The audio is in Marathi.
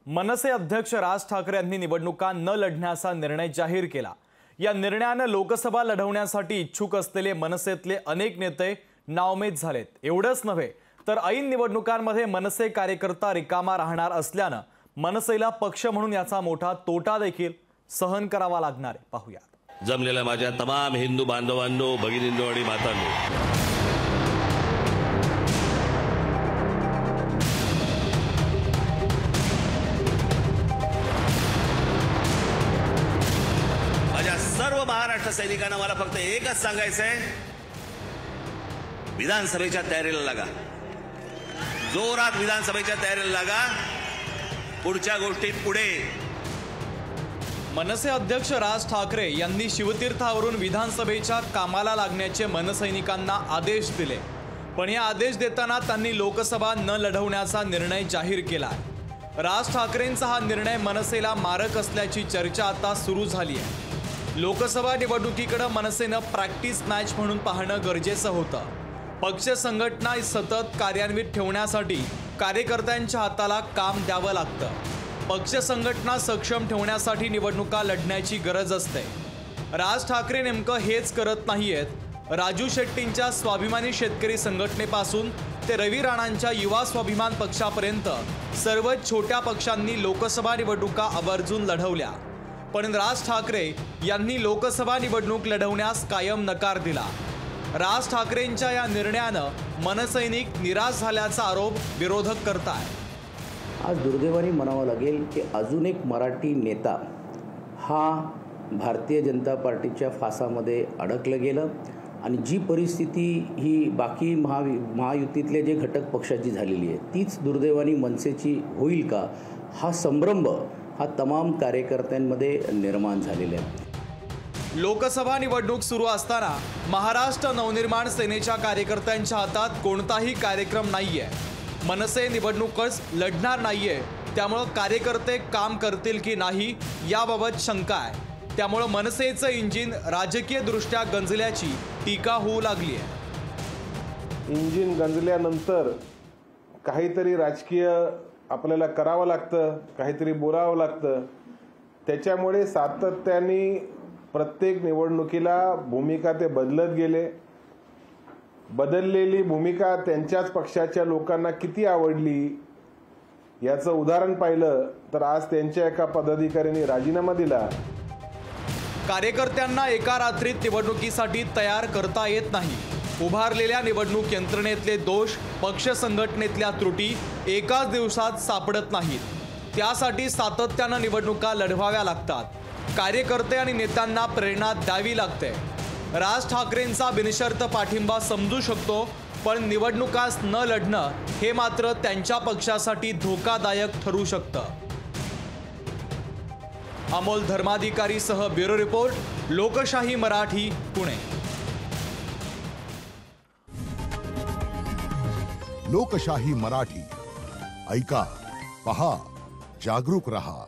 मनसे अध्यक्ष राज ठाकरे यांनी निवडणुका न लढण्याचा निर्णय जाहीर केला। या निर्णयाने लोकसभा लढवण्यासाठी इच्छुक असलेले मनसेतले अनेक नेते नाउमेद झालेत। एवढंच नव्हे तर ऐन निवडणुकांमध्ये मनसे कार्यकर्ता रिकामा राहणार असल्याने मनसेला पक्ष म्हणून याचा मोठा तोटा देखील सहन करावा लागणार आहे। पाहूया। जमलेल्या माझ्या तमाम हिंदू बांधवांनो, भगिनींनो आणि मातांनो, सर्व महाराष्ट्र सैनिकांना मला फक्त एकच सांगायचं आहे, विधानसभेच्या तयारीला लागा, जोरात विधानसभेच्या तयारीला लागा, पुढच्या गोष्टी पुढे। मनसे अध्यक्ष राज ठाकरे यांनी शिवतीर्थावरून विधानसभेच्या कामाला लागण्याचे मनसैनिकांना आदेश दिले, पण हे आदेश देताना त्यांनी लोकसभा न लढवण्याचा निर्णय जाहीर केला आहे। राज ठाकरेंचा हा निर्णय मनसेला मारक असल्याची चर्चा आता सुरू झाली आहे। लोकसभा निवडणुकीकडे मनसेने प्रॅक्टिस मॅच म्हणून पाहणं गरजेचं होतं। पक्ष संघटना सतत कार्यान्वित ठेवण्यासाठी कार्यकर्त्यांच्या हाताला काम द्यावं लागतं। पक्ष संघटना सक्षम ठेवण्यासाठी निवडणुका लढण्याची गरज असते। राज ठाकरे नेमकं हेच करत नाहीयेत। राजू शेट्टींच्या स्वाभिमानी शेतकरी संघटनेपासून ते रवी राणांच्या युवा स्वाभिमान पक्षापर्यंत सर्वच छोट्या पक्षांनी लोकसभा निवडणुका आवर्जून लढवल्या, पण राज ठाकरे यांनी लोकसभा निवडणूक लढवण्यास कायम नकार दिला। राज ठाकरेंच्या या निर्णयानं मनसैनिक निराश झाल्याचा आरोप विरोधक करतात। आज दुर्दैवाने म्हणावं लागेल की अजून एक मराठी नेता हा भारतीय जनता पार्टीच्या फासामध्ये अडकलं गेलं आणि जी परिस्थिती ही बाकी महायुतीतले जे घटक पक्षाची झालेली आहे तीच दुर्दैवाने मनसेची होईल का, हा संभ्रम हा तमाम कार्यकर्त्यांमध्ये निर्माण झालेला आहे। लोकसभा निवडणूक सुरू असताना महाराष्ट्र नवनिर्माण सेनेच्या कार्यकर्त्यांच्या हातात कोणताही कार्यक्रम नाहीये। मनसे निवडणूकच लढणार नाहीये, त्यामुळे कार्यकर्ते काम करतील की नाही याबाबत शंका आहे। त्यामुळे मनसेचं इंजिन राजकीय दृष्ट्या गंजल्याची टीका होऊ लागली आहे। इंजिन गंजल्यानंतर काहीतरी राजकीय आपल्याला करावं लागतं, काहीतरी बोलावं लागतं। त्याच्यामुळे सातत्याने प्रत्येक निवडणुकीला भूमिका ते बदलत गेले। बदललेली भूमिका त्यांच्याच पक्षाच्या लोकांना किती आवडली याचं उदाहरण पाहिलं तर आज त्यांच्या एका पदाधिकाऱ्यांनी राजीनामा दिला। कार्यकर्त्यांना एका रात्रीत निवडणुकीसाठी तयार करता येत नाही। उभारलेल्या निवडणूक यंत्रणेतले दोष, पक्ष संघटनेतल्या त्रुटी एकाच दिवसात सापडत नाहीत। त्यासाठी सातत्याने निवडणुका लढवाव्या लागतात। कार्यकर्ते आणि नेत्यांना प्रेरणा द्यावी लागते। राज ठाकरेंचा बिनशर्त पाठिंबा समजू शकतो, पण निवडणुकास न लढणं हे मात्र त्यांच्या पक्षासाठी धोकादायक ठरू शकतं। अमोल धर्माधिकारीसह ब्युरो रिपोर्ट, लोकशाही मराठी, पुणे। लोकशाही मराठी, ऐका, पहा, जागरूक रहा।